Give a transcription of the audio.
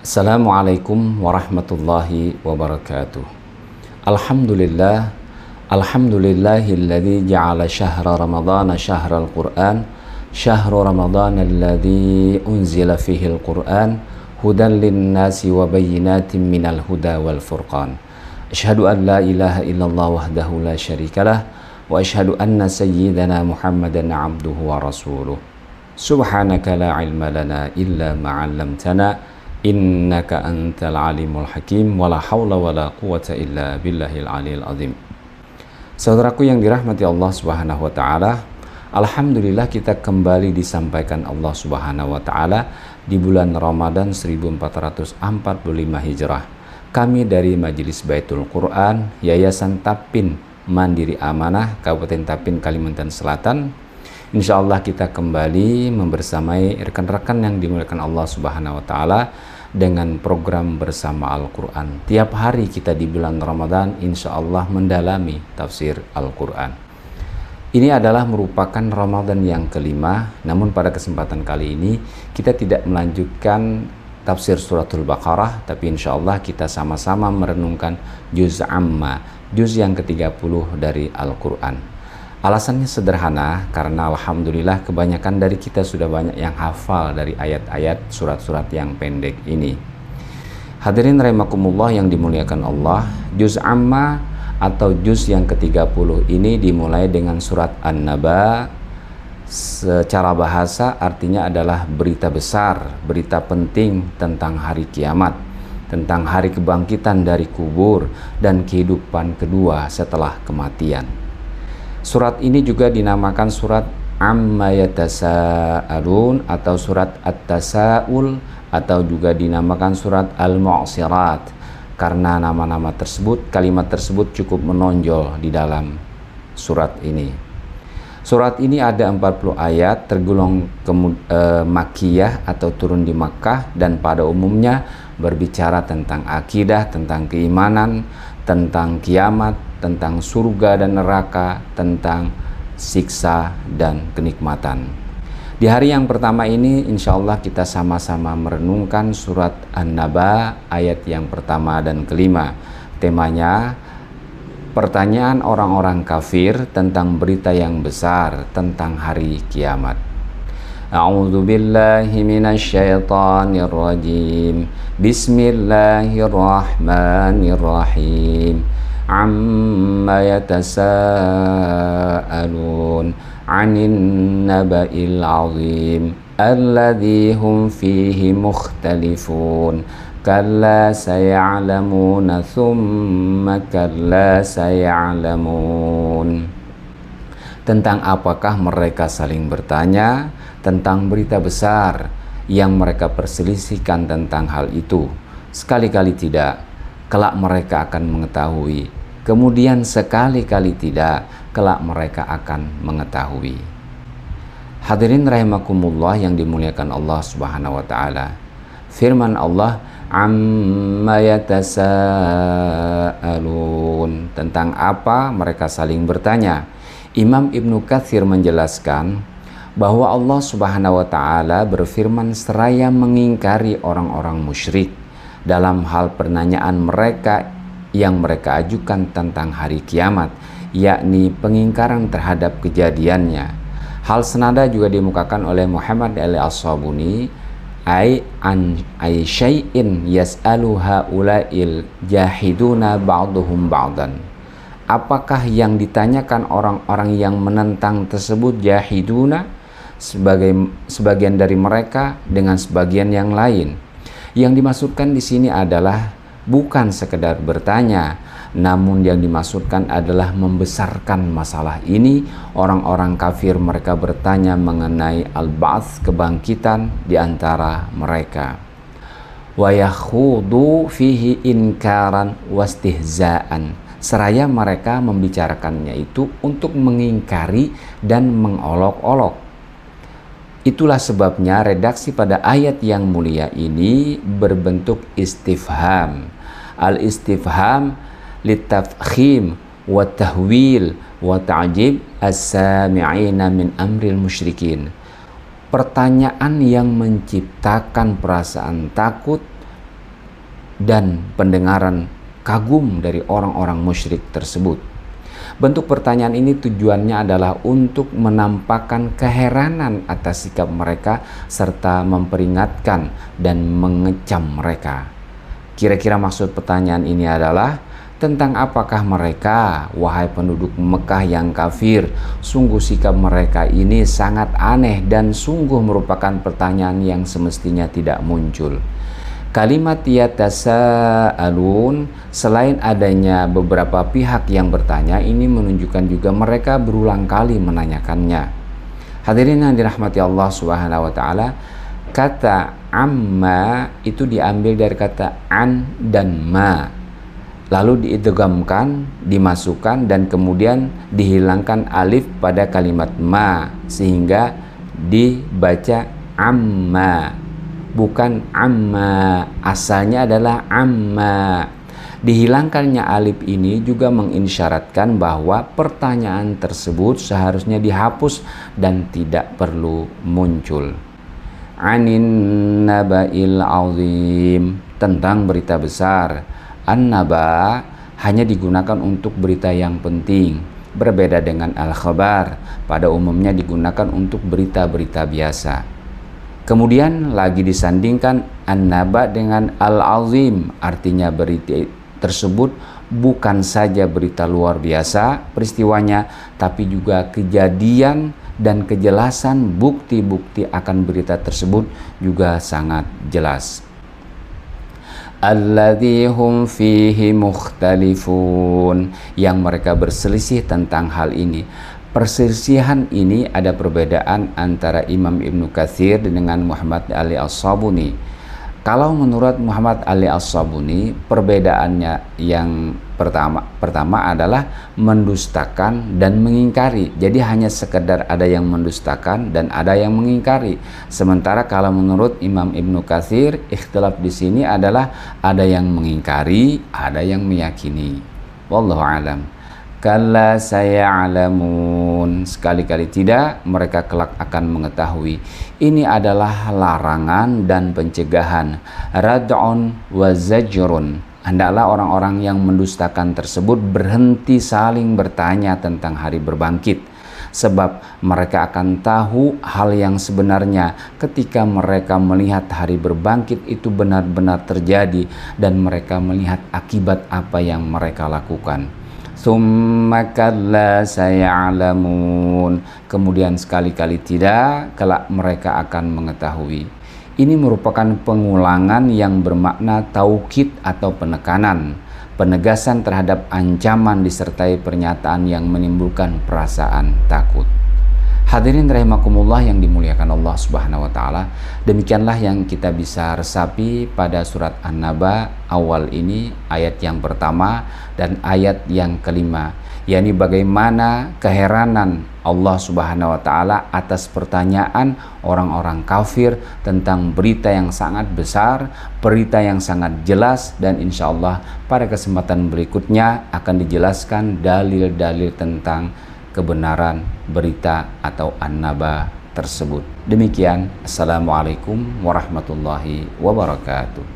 Assalamualaikum warahmatullahi wabarakatuh. Alhamdulillah, alhamdulillahilladzi ja'ala syahra ramadhana syahral Qur'an, syahru ramadhana alladzi unzila fihil Qur'an, hudan linnasi wa bayyinatin minal huda wal furqan. Asyhadu an la ilaha illallah wahdahu la syarikalah wa asyhadu anna sayyidana Muhammadan abduhu wa rasuluh. Subhanaka la ilma lana illa ma 'allamtana innaka antal alimul hakim wala haula wala quwata illa billahil aliyil azim. Saudaraku yang dirahmati Allah Subhanahu wa taala, alhamdulillah kita kembali disampaikan Allah Subhanahu wa taala di bulan Ramadan 1445 Hijrah. Kami dari Majelis Baitul Quran, Yayasan Tapin Mandiri Amanah, Kabupaten Tapin, Kalimantan Selatan. Insya Allah kita kembali membersamai rekan-rekan yang dimuliakan Allah Subhanahu wa taala dengan program bersama Al-Quran. Tiap hari kita di bulan Ramadan insya Allah mendalami tafsir Al-Quran. Ini adalah merupakan Ramadan yang kelima, namun pada kesempatan kali ini kita tidak melanjutkan tafsir suratul Baqarah, tapi insya Allah kita sama-sama merenungkan juz amma, juz yang ke-30 dari Al-Quran. Alasannya sederhana, karena alhamdulillah kebanyakan dari kita sudah banyak yang hafal dari ayat-ayat surat-surat yang pendek ini. Hadirin rahimakumullah yang dimuliakan Allah, juz amma atau juz yang ke-30 ini dimulai dengan surat An-Naba. Secara bahasa artinya adalah berita besar, berita penting tentang hari kiamat, tentang hari kebangkitan dari kubur dan kehidupan kedua setelah kematian. Surat ini juga dinamakan surat Amma Yatasa'alun atau surat At-Tasa'ul, atau juga dinamakan surat Al-Mu'sirat, karena nama-nama tersebut, kalimat tersebut cukup menonjol di dalam surat ini. Surat ini ada 40 ayat, tergolong Makkiyah atau turun di Makkah, dan pada umumnya berbicara tentang akidah, tentang keimanan, tentang kiamat, tentang surga dan neraka, tentang siksa dan kenikmatan. Di hari yang pertama ini insya Allah kita sama-sama merenungkan surat An-Naba ayat yang pertama dan kelima. Temanya pertanyaan orang-orang kafir tentang berita yang besar tentang hari kiamat. A'udzu billahi minasyaitonir rajim. Bismillahirrahmanirrahim. Amma yatasa'alun 'anil naba'il 'azim alladzi hum fihi mukhtalifun kalla saya'lamuna thumma kalla saya'lamun. Tentang apakah mereka saling bertanya tentang berita besar yang mereka perselisihkan tentang hal itu? Sekali-kali tidak, kelak mereka akan mengetahui. Kemudian sekali-kali tidak, kelak mereka akan mengetahui. Hadirin rahimakumullah yang dimuliakan Allah Subhanahu wa taala. Firman Allah, amma yatasa'alun, tentang apa mereka saling bertanya. Imam Ibnu Katsir menjelaskan bahwa Allah Subhanahu wa taala berfirman seraya mengingkari orang-orang musyrik dalam hal pertanyaan mereka yang mereka ajukan tentang hari kiamat, yakni pengingkaran terhadap kejadiannya. Hal senada juga dimukakan oleh Muhammad As-Sabuni, ay syai'in yas'alu haula'il jahiduna ba'duhum ba'dan. Apakah yang ditanyakan orang-orang yang menentang tersebut jahiduna, sebagian dari mereka dengan sebagian yang lain? Yang dimaksudkan di sini adalah bukan sekedar bertanya, namun yang dimaksudkan adalah membesarkan masalah ini. Orang-orang kafir mereka bertanya mengenai al-ba'ts, kebangkitan di antara mereka. Wa yakhudu fihi inkaran wastihza'an, seraya mereka membicarakannya itu untuk mengingkari dan mengolok-olok. Itulah sebabnya redaksi pada ayat yang mulia ini berbentuk istifham. Al-istifham litafkhim wa tahwil wa ta'jib as-sami'ina min amril musyrikin. Pertanyaan yang menciptakan perasaan takut dan pendengaran kagum dari orang-orang musyrik tersebut. Bentuk pertanyaan ini tujuannya adalah untuk menampakkan keheranan atas sikap mereka serta memperingatkan dan mengecam mereka. Kira-kira maksud pertanyaan ini adalah, tentang apakah mereka, wahai penduduk Mekah yang kafir? Sungguh sikap mereka ini sangat aneh dan sungguh merupakan pertanyaan yang semestinya tidak muncul. Kalimat yatasaalun, selain adanya beberapa pihak yang bertanya, ini menunjukkan juga mereka berulang kali menanyakannya. Hadirin yang dirahmati Allah Subhanahu wa taala, kata amma itu diambil dari kata an dan ma, lalu diidghamkan, dimasukkan dan kemudian dihilangkan alif pada kalimat ma sehingga dibaca amma, bukan amma. Asalnya adalah amma. Dihilangkannya alif ini juga mengisyaratkan bahwa pertanyaan tersebut seharusnya dihapus dan tidak perlu muncul. Anin naba'il azim, tentang berita besar. An-naba hanya digunakan untuk berita yang penting, berbeda dengan al-khabar, pada umumnya digunakan untuk berita-berita biasa. Kemudian lagi disandingkan an-naba dengan al-azim, artinya berita tersebut bukan saja berita luar biasa peristiwanya, tapi juga kejadian dan kejelasan bukti-bukti akan berita tersebut juga sangat jelas. Alladzi hum fihi mukhtalifun, yang mereka berselisih tentang hal ini. Perselisihan ini ada perbedaan antara Imam Ibnu Katsir dengan Muhammad Ali As-Sabuni. Kalau menurut Muhammad Ali As-Sabuni, perbedaannya yang pertama adalah mendustakan dan mengingkari. Jadi hanya sekedar ada yang mendustakan dan ada yang mengingkari. Sementara kalau menurut Imam Ibnu Katsir, ikhtilaf di sini adalah ada yang mengingkari, ada yang meyakini. Wallahu a'lam. Kalla saya'lamun, sekali-kali tidak, mereka kelak akan mengetahui. Ini adalah larangan dan pencegahan. Rad'un wa zajrun, hendaklah orang-orang yang mendustakan tersebut berhenti saling bertanya tentang hari berbangkit, sebab mereka akan tahu hal yang sebenarnya ketika mereka melihat hari berbangkit itu benar-benar terjadi dan mereka melihat akibat apa yang mereka lakukan. Tsumma kalla saya'lamun, kemudian sekali-kali tidak, kelak mereka akan mengetahui. Ini merupakan pengulangan yang bermakna taukid atau penekanan, penegasan terhadap ancaman disertai pernyataan yang menimbulkan perasaan takut. Hadirin rahimakumullah yang dimuliakan Allah Subhanahu wa taala, demikianlah yang kita bisa resapi pada surat An-Naba awal ini, ayat yang pertama dan ayat yang kelima, yakni bagaimana keheranan Allah Subhanahu wa taala atas pertanyaan orang-orang kafir tentang berita yang sangat besar, berita yang sangat jelas, dan insya Allah pada kesempatan berikutnya akan dijelaskan dalil-dalil tentang kebenaran berita atau an-naba tersebut. Demikian, assalamualaikum warahmatullahi wabarakatuh.